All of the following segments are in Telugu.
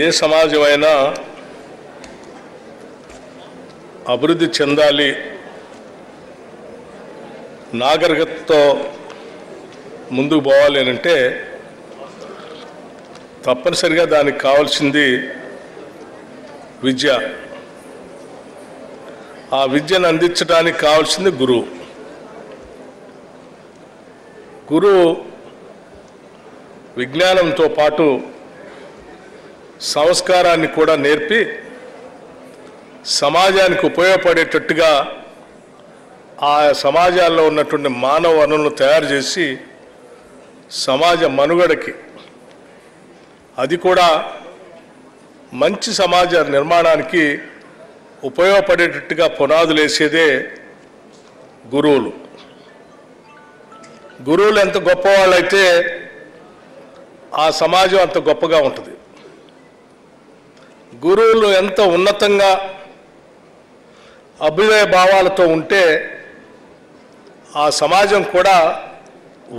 ఏ సమాజమైనా అభివృద్ధి చెందాలి, నాగరికతతో ముందుకు పోవాలి అంటే తప్పనిసరిగా దానికి కావాల్సింది విద్య. ఆ విద్యను అందించడానికి కావాల్సింది గురువు. గురువు విజ్ఞానంతో పాటు సంస్కారాన్ని కూడా నేర్పి సమాజానికి ఉపయోగపడేటట్టుగా ఆ సమాజాల్లో ఉన్నటువంటి మానవ వనరులను తయారు చేసి సమాజ మనుగడకి, అది కూడా మంచి సమాజ నిర్మాణానికి ఉపయోగపడేటట్టుగా పునాదులు వేసేదే గురువులు. గురువులు ఎంత గొప్పవాళ్ళైతే ఆ సమాజం అంత గొప్పగా ఉంటుంది. గురువులు ఎంత ఉన్నతంగా అభ్యుదయ భావాలతో ఉంటే ఆ సమాజం కూడా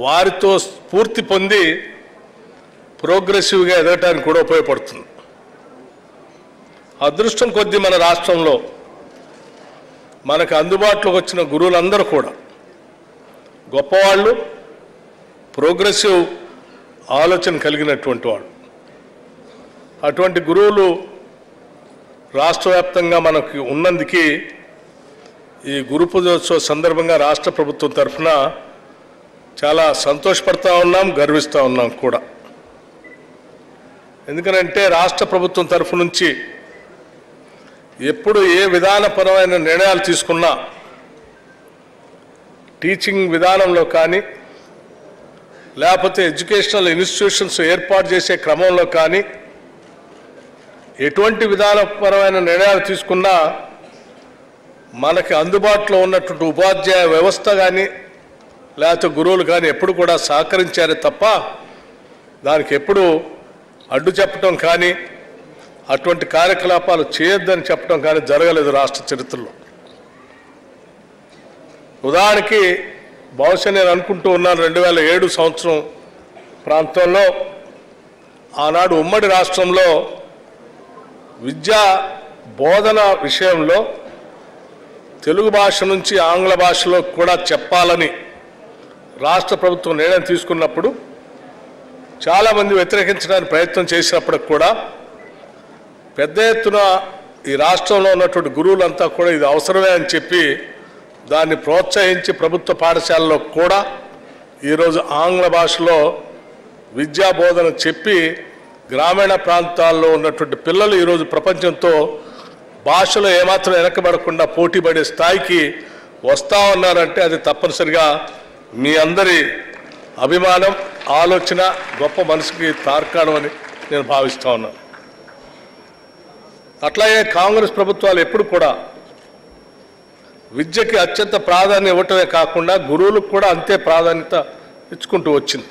వారితో స్ఫూర్తి పొంది ప్రోగ్రెసివ్గా ఎదగటానికి కూడా ఉపయోగపడుతుంది. అదృష్టం కొద్దీ మన రాష్ట్రంలో మనకు అందుబాటులోకి వచ్చిన గురువులందరూ కూడా గొప్పవాళ్ళు, ప్రోగ్రెసివ్ ఆలోచన కలిగినటువంటి వాళ్ళు. అటువంటి గురువులు రాష్ట్ర వ్యాప్తంగా మనకి ఉన్నందుకు ఈ గురు పూజోత్సవ సందర్భంగా రాష్ట్ర ప్రభుత్వం తరఫున చాలా సంతోషపడతా ఉన్నాం, గర్విస్తూ ఉన్నాం కూడా. ఎందుకంటే రాష్ట్ర ప్రభుత్వం తరఫు నుంచి ఎప్పుడు ఏ విధానపరమైన నిర్ణయాలు తీసుకున్నా టీచింగ్ విధానంలో కానీ, లేకపోతే ఎడ్యుకేషనల్ ఇన్స్టిట్యూషన్స్ ఏర్పాటు చేసే క్రమంలో కానీ, ఎటువంటి విధానపరమైన నిర్ణయాలు తీసుకున్నా మనకి అందుబాటులో ఉన్నటువంటి ఉపాధ్యాయ వ్యవస్థ కానీ లేకపోతే గురువులు కానీ ఎప్పుడు కూడా సహకరించారే తప్ప దానికి ఎప్పుడు అడ్డు చెప్పడం కానీ, అటువంటి కార్యకలాపాలు చేయొద్దని చెప్పడం కానీ జరగలేదు రాష్ట్ర చరిత్రలో. ఉదాహరణకి బహుశా నేను అనుకుంటూ ఉన్నాను, 2007 సంవత్సరం ప్రాంతంలో ఆనాడు ఉమ్మడి రాష్ట్రంలో విద్యా బోధన విషయంలో తెలుగు భాష నుంచి ఆంగ్ల భాషలో కూడా చెప్పాలని రాష్ట్ర ప్రభుత్వం నిర్ణయం తీసుకున్నప్పుడు చాలామంది వ్యతిరేకించడానికి ప్రయత్నం చేసినప్పటికి కూడా పెద్ద ఎత్తున ఈ రాష్ట్రంలో ఉన్నటువంటి గురువులంతా కూడా ఇది అవసరమే అని చెప్పి దాన్ని ప్రోత్సహించి ప్రభుత్వ పాఠశాలలో కూడా ఈరోజు ఆంగ్ల భాషలో విద్యా బోధన చెప్పి గ్రామీణ ప్రాంతాల్లో ఉన్నటువంటి పిల్లలు ఈరోజు ప్రపంచంతో భాషలో ఏమాత్రం వెనకబడకుండా పోటీ పడే స్థాయికి వస్తూ ఉన్నారంటే అది తప్పనిసరిగా మీ అందరి అభిమానం, ఆలోచన, గొప్ప మనసుకి తార్కాణం అని నేను భావిస్తూ ఉన్నాను. అట్లాగే కాంగ్రెస్ ప్రభుత్వాలు ఎప్పుడు కూడా విద్యకి అత్యంత ప్రాధాన్యం ఇవ్వటమే కాకుండా గురువులకు కూడా అంతే ప్రాధాన్యత ఇచ్చుకుంటూ వచ్చింది.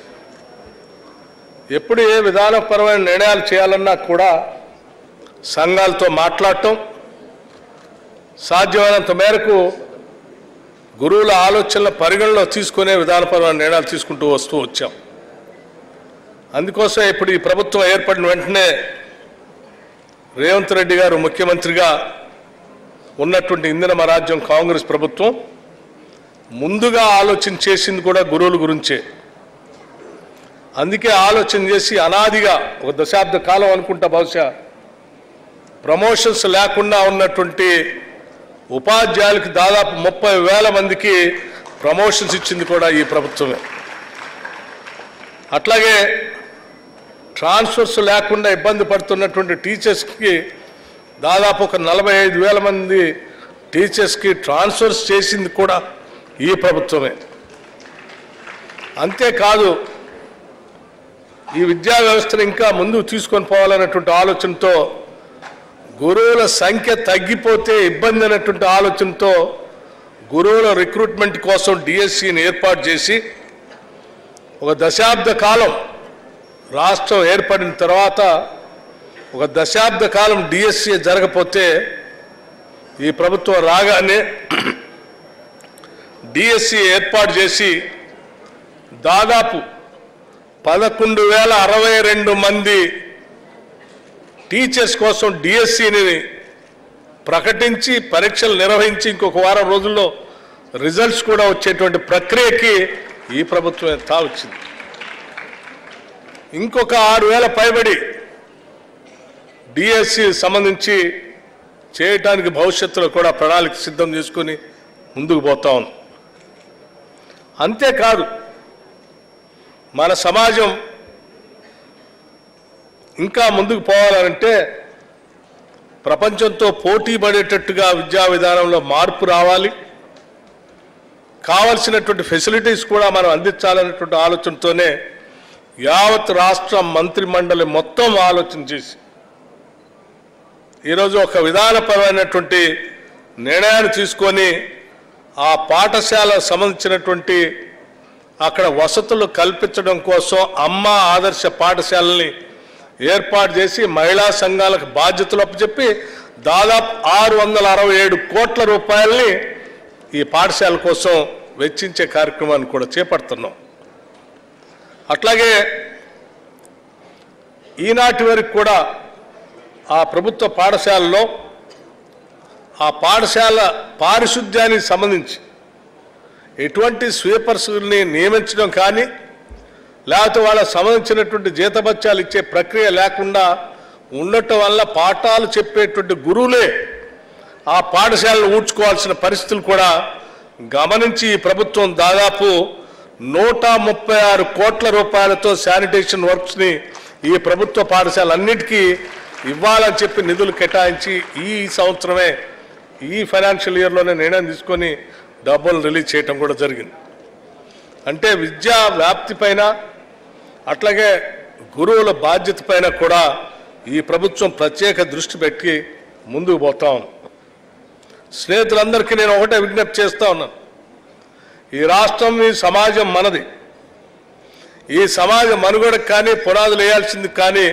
ఎప్పుడు ఏ విధానపరమైన నిర్ణయాలు చేయాలన్నా కూడా సంఘాలతో మాట్లాడటం, సాధ్యమైనంత మేరకు గురువుల ఆలోచనల పరిగణలో తీసుకునే విధానపరమైన నిర్ణయాలు తీసుకుంటూ వచ్చాం. అందుకోసం ఇప్పుడు ఈ ప్రభుత్వం ఏర్పడిన వెంటనే రేవంత్ రెడ్డి గారు ముఖ్యమంత్రిగా ఉన్నటువంటి ఇందిరమ రాజ్యం కాంగ్రెస్ ప్రభుత్వం ముందుగా ఆలోచన చేసింది కూడా గురువుల గురించే. అందుకే ఆలోచన చేసి అనాదిగా ఒక దశాబ్ద కాలం అనుకుంటా బహుశా ప్రమోషన్స్ లేకుండా ఉన్నటువంటి ఉపాధ్యాయులకి దాదాపు 30,000 మందికి ప్రమోషన్స్ ఇచ్చింది కూడా ఈ ప్రభుత్వమే. అట్లాగే ట్రాన్స్ఫర్స్ లేకుండా ఇబ్బంది పడుతున్నటువంటి టీచర్స్కి దాదాపు ఒక 45,000 మంది టీచర్స్కి ట్రాన్స్ఫర్స్ చేసింది కూడా ఈ ప్రభుత్వమే. అంతేకాదు ఈ విద్యా వ్యవస్థను ఇంకా ముందుకు తీసుకొని పోవాలన్నటువంటి ఆలోచనతో గురువుల సంఖ్య తగ్గిపోతే ఇబ్బంది అనేటువంటి ఆలోచనతో గురువుల రిక్రూట్మెంట్ కోసం డిఎస్సిని ఏర్పాటు చేసి ఒక దశాబ్ద కాలం రాష్ట్రం ఏర్పడిన తర్వాత ఒక దశాబ్ద కాలం డిఎస్సి జరగకపోతే ఈ ప్రభుత్వం రాగానే డిఎస్సి ఏర్పాటు చేసి దాదాపు 11,062 మంది టీచర్స్ కోసం డిఎస్సిని ప్రకటించి పరీక్షలు నిర్వహించి ఇంకొక వారం రోజుల్లో రిజల్ట్స్ కూడా వచ్చేటువంటి ప్రక్రియకి ఈ ప్రభుత్వం తావచ్చింది. ఇంకొక 6,000 పైబడి డిఎస్సి సంబంధించి చేయటానికి భవిష్యత్తులో కూడా ప్రణాళిక సిద్ధం చేసుకుని ముందుకు పోతా ఉన్నాం. అంతేకాదు మన సమాజం ఇంకా ముందుకు పోవాలంటే ప్రపంచంతో పోటీ పడేటట్టుగా విద్యా విధానంలో మార్పు రావాలి, కావలసినటువంటి ఫెసిలిటీస్ కూడా మనం అందించాలనేటువంటి ఆలోచనతోనే యావత్ రాష్ట్ర మంత్రిమండలి మొత్తం ఆలోచన చేసి ఈరోజు ఒక విధానపరమైనటువంటి నిర్ణయాన్ని తీసుకొని ఆ పాఠశాల సంబంధించినటువంటి అక్కడ వసతులు కల్పించడం కోసం అమ్మ ఆదర్శ పాఠశాలని ఏర్పాటు చేసి మహిళా సంఘాలకు బాధ్యతలు అప్పచెప్పి దాదాపు 667 కోట్ల రూపాయలని ఈ పాఠశాల కోసం వెచ్చించే కార్యక్రమాన్ని కూడా చేపడుతున్నాం. అట్లాగే ఈనాటి వరకు కూడా ఆ ప్రభుత్వ పాఠశాలలో ఆ పాఠశాల పారిశుద్ధ్యానికి సంబంధించి ఎటువంటి స్వీపర్స్ని నియమించడం కానీ లేకపోతే వాళ్ళకు సంబంధించినటువంటి జీతభత్యాలు ఇచ్చే ప్రక్రియ లేకుండా ఉండటం వల్ల పాఠాలు చెప్పేటువంటి గురువులే ఆ పాఠశాలను ఊడ్చుకోవాల్సిన పరిస్థితులు కూడా గమనించి ఈ ప్రభుత్వం దాదాపు 136 కోట్ల రూపాయలతో శానిటేషన్ వర్క్స్ని ఈ ప్రభుత్వ పాఠశాలన్నిటికీ ఇవ్వాలని చెప్పి నిధులు కేటాయించి ఈ సంవత్సరమే ఈ ఫైనాన్షియల్ ఇయర్లోనే నిర్ణయం తీసుకొని డబ్బులు రిలీజ్ చేయటం కూడా జరిగింది. అంటే విద్యా వ్యాప్తి పైన అట్లాగే గురువుల బాధ్యత పైన కూడా ఈ ప్రభుత్వం ప్రత్యేక దృష్టి పెట్టి ముందుకు పోతా ఉంది. స్నేహితులందరికీ నేను ఒకటే విజ్ఞప్తి చేస్తూ ఉన్నాను, ఈ రాష్ట్రం ఈ సమాజం మనది. ఈ సమాజ మనుగడకు కానీ పునాదులు వేయాల్సింది కానీ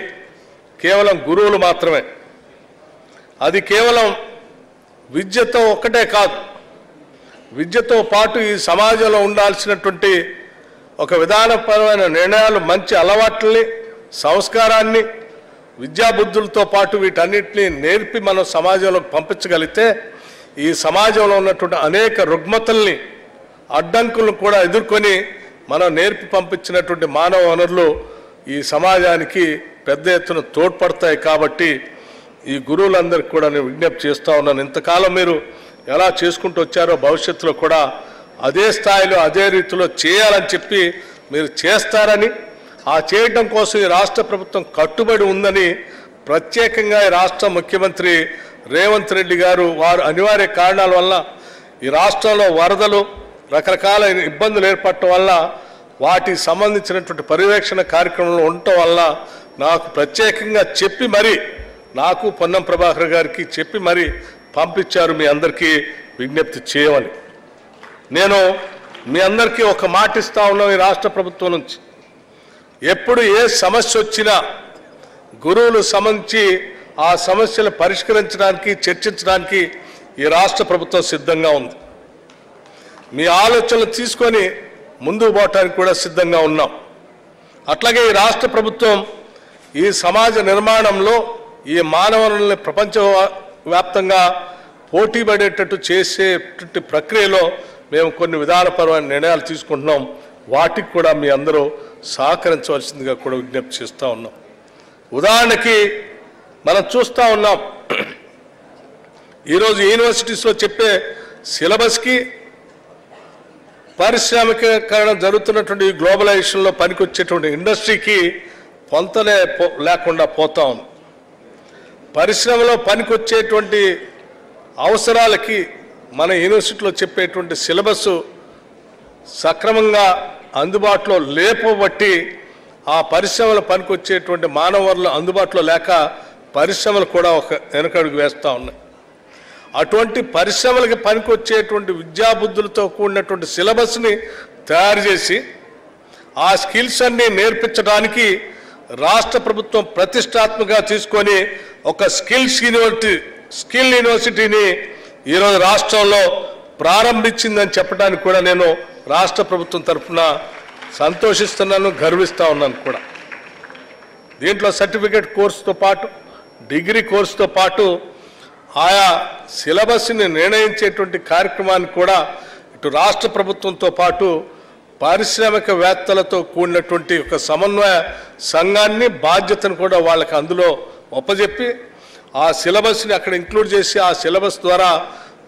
కేవలం గురువులు మాత్రమే. అది కేవలం విద్యతో ఒక్కటే కాదు, విద్యతో పాటు ఈ సమాజంలో ఉండాల్సినటువంటి ఒక విధానపరమైన నిర్ణయాలు, మంచి అలవాట్లని, సంస్కారాన్ని, విద్యాబుద్ధులతో పాటు వీటన్నిటిని నేర్పి మనం సమాజంలోకి పంపించగలిగితే ఈ సమాజంలో ఉన్నటువంటి అనేక రుగ్మతల్ని, అడ్డంకులను కూడా ఎదుర్కొని మనం నేర్పి పంపించినటువంటి మానవ వనరులు ఈ సమాజానికి పెద్ద ఎత్తున తోడ్పడతాయి. కాబట్టి ఈ గురువులందరికీ కూడా నేను విజ్ఞప్తి చేస్తూ ఉన్నాను, ఇంతకాలం మీరు ఎలా చేసుకుంటూ వచ్చారో భవిష్యత్తులో కూడా అదే స్థాయిలో అదే రీతిలో చేయాలని చెప్పి మీరు చేస్తారని, ఆ చేయటం కోసం ఈ రాష్ట్ర ప్రభుత్వం కట్టుబడి ఉందని ప్రత్యేకంగా ఈ రాష్ట్ర ముఖ్యమంత్రి రేవంత్ రెడ్డి గారు వారు అనివార్య కారణాల వల్ల ఈ రాష్ట్రంలో వరదలు, రకరకాల ఇబ్బందులు ఏర్పడటం వల్ల వాటికి సంబంధించినటువంటి పర్యవేక్షణ కార్యక్రమంలో ఉండటం వల్ల నాకు ప్రత్యేకంగా చెప్పి మరి నాకు పొన్నం ప్రభాకర్ గారికి చెప్పి మరి పంపించారు మీ అందరికీ విజ్ఞప్తి చేయమని. నేను మీ అందరికీ ఒక మాట ఇస్తా ఉన్నాం, ఈ రాష్ట్ర ప్రభుత్వం నుంచి ఎప్పుడు ఏ సమస్య వచ్చినా గురువులు సంబంధించి ఆ సమస్యలు పరిష్కరించడానికి, చర్చించడానికి ఈ రాష్ట్ర ప్రభుత్వం సిద్ధంగా ఉంది. మీ ఆలోచనలు తీసుకొని ముందుకు పోవటానికి కూడా సిద్ధంగా ఉన్నాం. అట్లాగే ఈ రాష్ట్ర ప్రభుత్వం ఈ సమాజ నిర్మాణంలో ఈ మానవులని ప్రపంచవ్యాప్తంగా పోటీ పడేటట్టు చేసేటువంటి ప్రక్రియలో మేము కొన్ని విధానపరమైన నిర్ణయాలు తీసుకుంటున్నాం. వాటికి కూడా మీ అందరూ సహకరించవలసిందిగా కూడా విజ్ఞప్తి చేస్తూ ఉన్నాం. ఉదాహరణకి మనం చూస్తూ ఉన్నాం, ఈరోజు యూనివర్సిటీస్లో చెప్పే సిలబస్కి పారిశ్రామికీకరణ జరుగుతున్నటువంటి గ్లోబలైజేషన్లో పనికొచ్చేటువంటి ఇండస్ట్రీకి పొంతనే లేకుండా పోతా ఉంది. పరిశ్రమలో పనికొచ్చేటువంటి అవసరాలకి మన యూనివర్సిటీలో చెప్పేటువంటి సిలబస్ సక్రమంగా అందుబాటులో లేకపోబట్టి ఆ పరిశ్రమల పనికొచ్చేటువంటి మానవ వనరులు అందుబాటులో లేక పరిశ్రమలు కూడా ఒక వెనకడుగు వేస్తూ ఉన్నాయి. అటువంటి పరిశ్రమలకి పనికొచ్చేటువంటి విద్యాబుద్ధులతో కూడినటువంటి సిలబస్ని తయారు చేసి ఆ స్కిల్స్ అన్ని నేర్పించడానికి రాష్ట్ర ప్రభుత్వం ప్రతిష్టాత్మకంగా తీసుకొని ఒక స్కిల్ యూనివర్సిటీని ఈరోజు రాష్ట్రంలో ప్రారంభించిందని చెప్పడానికి కూడా నేను రాష్ట్ర ప్రభుత్వం తరఫున సంతోషిస్తున్నాను, గర్విస్తూ ఉన్నాను కూడా. దీంట్లో సర్టిఫికేట్ కోర్సుతో పాటు డిగ్రీ కోర్సుతో పాటు ఆయా సిలబస్ని నిర్ణయించేటువంటి కార్యక్రమాన్ని కూడా ఇటు రాష్ట్ర ప్రభుత్వంతో పాటు పారిశ్రామికవేత్తలతో కూడినటువంటి ఒక సమన్వయ సంఘాన్ని బాధ్యతను కూడా వాళ్ళకి అందులో ఒప్పజెప్పి ఆ సిలబస్ని అక్కడ ఇంక్లూడ్ చేసి ఆ సిలబస్ ద్వారా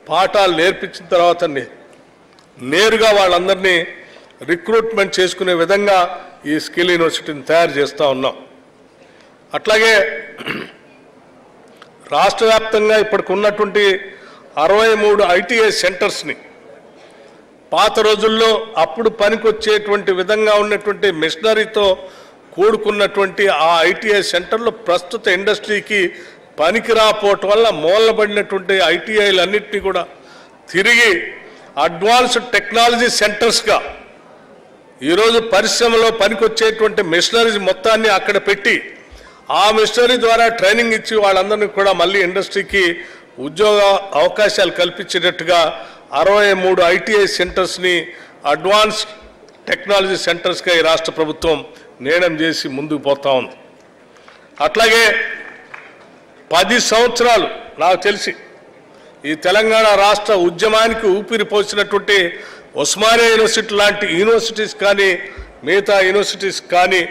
పాఠాలు నేర్పించిన తర్వాత నేరుగా వాళ్ళందరినీ రిక్రూట్మెంట్ చేసుకునే విధంగా ఈ స్కిల్ యూనివర్సిటీని తయారు చేస్తూ ఉన్నాం. అట్లాగే రాష్ట్ర వ్యాప్తంగా ఇప్పటికి ఉన్నటువంటి 63 ఐటీఐ సెంటర్స్ని పాత రోజుల్లో అప్పుడు పనికొచ్చేటువంటి విధంగా ఉన్నటువంటి మిషనరీతో కూడుకున్నటువంటి ఆ ఐటీఐ సెంటర్లు ప్రస్తుత ఇండస్ట్రీకి పనికి రాపోవటం వల్ల మూలబడినటువంటి ఐటీఐలన్నింటినీ కూడా తిరిగి అడ్వాన్స్డ్ టెక్నాలజీ సెంటర్స్గా ఈరోజు పరిశ్రమలో పనికొచ్చేటువంటి మిషనరీస్ మొత్తాన్ని అక్కడ పెట్టి ఆ మిషనరీ ద్వారా ట్రైనింగ్ ఇచ్చి వాళ్ళందరినీ కూడా మళ్ళీ ఇండస్ట్రీకి ఉద్యోగ అవకాశాలు కల్పించేటట్టుగా 63 ఐటీఐ సెంటర్స్ని అడ్వాన్స్డ్ టెక్నాలజీ సెంటర్స్గా ఈ రాష్ట్ర ప్రభుత్వం నిర్ణయం చేసి ముందుకు పోతా ఉంది. అట్లాగే 10 సంవత్సరాలు నాకు తెలిసి ఈ తెలంగాణ రాష్ట్ర ఉద్యమానికి ఊపిరి పోసినటువంటి ఉస్మానియా యూనివర్సిటీ లాంటి యూనివర్సిటీస్ కానీ మిగతా యూనివర్సిటీస్ కానీ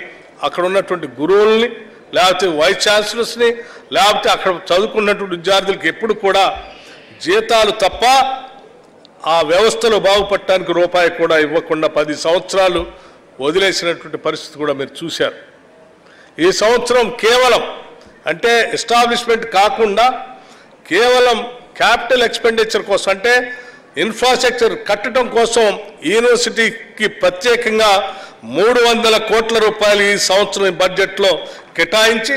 అక్కడ ఉన్నటువంటి గురువుల్ని లేకపోతే వైస్ ఛాన్సలర్స్ని లేకపోతే అక్కడ చదువుకున్నటువంటి విద్యార్థులకి ఎప్పుడు కూడా జీతాలు తప్ప ఆ వ్యవస్థలో బాగుపడటానికి రూపాయి కూడా ఇవ్వకుండా 10 సంవత్సరాలు వదిలేసినటువంటి పరిస్థితి కూడా మీరు చూశారు. ఈ సంవత్సరం కేవలం అంటే ఎస్టాబ్లిష్మెంట్ కాకుండా కేవలం క్యాపిటల్ ఎక్స్పెండిచర్ కోసం అంటే ఇన్ఫ్రాస్ట్రక్చర్ కట్టడం కోసం యూనివర్సిటీకి ప్రత్యేకంగా 300 కోట్ల రూపాయలు ఈ సంవత్సరం బడ్జెట్లో కేటాయించి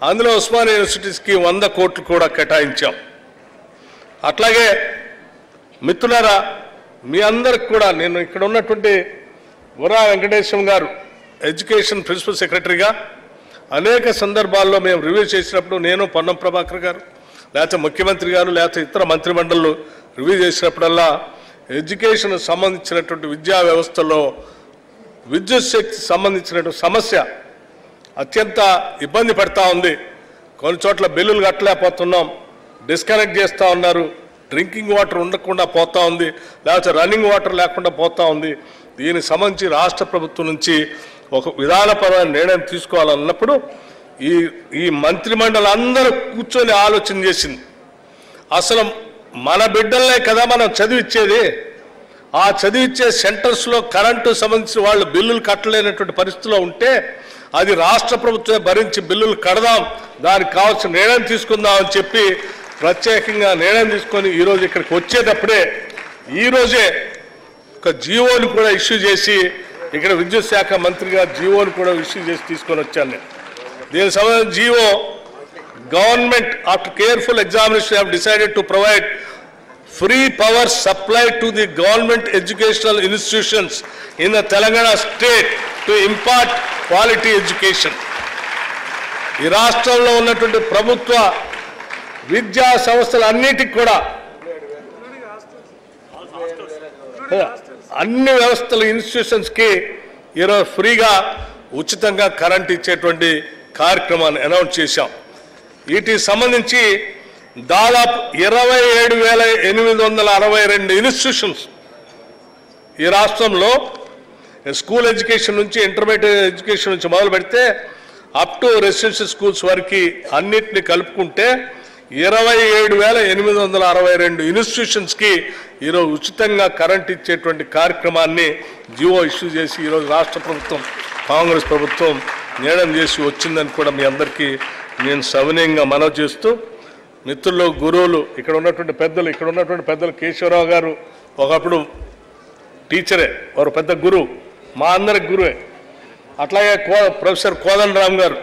అందులో ఉస్మానియా యూనివర్సిటీస్కి 100 కోట్లు కూడా కేటాయించాం. అట్లాగే మిత్రులారా మీ అందరికి కూడా నేను ఇక్కడ ఉన్నటువంటి గుర్రా వెంకటేశం గారు ఎడ్యుకేషన్ ప్రిన్సిపల్ సెక్రటరీగా అనేక సందర్భాల్లో మేము రివ్యూ చేసినప్పుడు నేను పొన్నం ప్రభాకర్ గారు లేకపోతే ముఖ్యమంత్రి గారు లేకపోతే ఇతర మంత్రిమండళ్ళు రివ్యూ చేసినప్పుడల్లా ఎడ్యుకేషన్ సంబంధించినటువంటి విద్యా వ్యవస్థలో విద్యుత్ శక్తి సంబంధించినటువంటి సమస్య అత్యంత ఇబ్బంది పడతా ఉంది. కొన్ని చోట్ల బిల్లులు కట్టలేకపోతున్నాం, డిస్కనెక్ట్ చేస్తూ ఉన్నారు, డ్రింకింగ్ వాటర్ ఉండకుండా పోతూ ఉంది, లేకపోతే రన్నింగ్ వాటర్ లేకుండా పోతూ ఉంది. దీనికి సంబంధించి రాష్ట్ర ప్రభుత్వం నుంచి ఒక విధానపరమైన నిర్ణయం తీసుకోవాలన్నప్పుడు ఈ మంత్రిమండలి అందరూ కూర్చొని ఆలోచన చేసింది. అసలు మన బిడ్డలనే కదా మనం చదివిచ్చేది, ఆ చదివిచ్చే సెంటర్స్లో కరెంటు సంబంధించి వాళ్ళు బిల్లులు కట్టలేనటువంటి పరిస్థితిలో ఉంటే అది రాష్ట్ర ప్రభుత్వమే భరించి బిల్లులు కడదాం, దానికి కావాల్సిన నిర్ణయం తీసుకుందాం అని చెప్పి ప్రత్యేకంగా నిర్ణయం తీసుకొని ఈరోజు ఇక్కడికి వచ్చేటప్పుడే ఈరోజే ఒక జీవోని కూడా ఇష్యూ చేసి ఇక్కడ విద్యుత్ శాఖ మంత్రిగా జీవోని కూడా ఇష్యూ చేసి తీసుకొని వచ్చాను నేను. దీనికి సంబంధించిన GO government after careful examination have decided to provide free power supply to the government educational institutions in the Telangana state to impart quality education. ఈ రాష్ట్రంలో ఉన్నటువంటి ప్రభుత్వ విద్యా సంస్థలన్నిటికి కూడా అన్ని వ్యవస్థల ఇన్స్టిట్యూషన్స్కి ఈరోజు ఫ్రీగా ఉచితంగా కరెంట్ ఇచ్చేటువంటి కార్యక్రమాన్ని అనౌన్స్ చేశాం. వీటికి సంబంధించి దాదాపు 27,862 ఇన్స్టిట్యూషన్స్ ఈ రాష్ట్రంలో స్కూల్ ఎడ్యుకేషన్ నుంచి ఇంటర్మీడియట్ ఎడ్యుకేషన్ నుంచి మొదలు పెడితే అప్ టు రెసిడెన్షియల్ స్కూల్స్ వరకు అన్నిటిని కలుపుకుంటే 27,862 ఇన్స్టిట్యూషన్స్కి ఈరోజు ఉచితంగా కరెంట్ ఇచ్చేటువంటి కార్యక్రమాన్ని జియో ఇష్యూ చేసి ఈరోజు రాష్ట్ర ప్రభుత్వం కాంగ్రెస్ ప్రభుత్వం నిర్ణయం చేసి వచ్చిందని కూడా మీ అందరికీ నేను సవినయంగా మనవి చేస్తూ, మిత్రులు గురువులు ఇక్కడ ఉన్నటువంటి పెద్దలు కేశవరావు గారు ఒకప్పుడు టీచరే, వారు పెద్ద గురువు, మా అందరికి గురువే. అట్లాగే ప్రొఫెసర్ కోదండరామ్ గారు,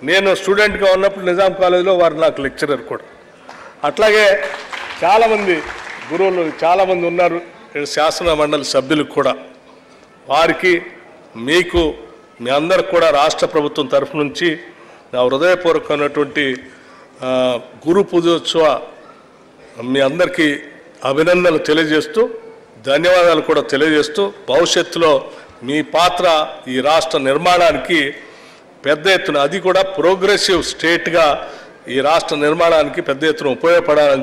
నేను స్టూడెంట్గా ఉన్నప్పుడు నిజాం కాలేజీలో వారు నాకు లెక్చరర్ కూడా. అట్లాగే చాలామంది గురువులు చాలామంది ఉన్నారు, శాసన మండలి సభ్యులు కూడా. వారికి మీకు మీ అందరికి కూడా రాష్ట్ర ప్రభుత్వం తరఫు నుంచి నా హృదయపూర్వకమైనటువంటి గురు పూజోత్సవ మీ అందరికీ అభినందనలు తెలియజేస్తూ ధన్యవాదాలు కూడా తెలియజేస్తూ, భవిష్యత్తులో మీ పాత్ర ఈ రాష్ట్ర నిర్మాణానికి పెద్ద ఎత్తున, అది కూడా ప్రోగ్రెసివ్ స్టేట్గా ఈ రాష్ట్ర నిర్మాణానికి పెద్ద ఎత్తున ఉపయోగపడాలని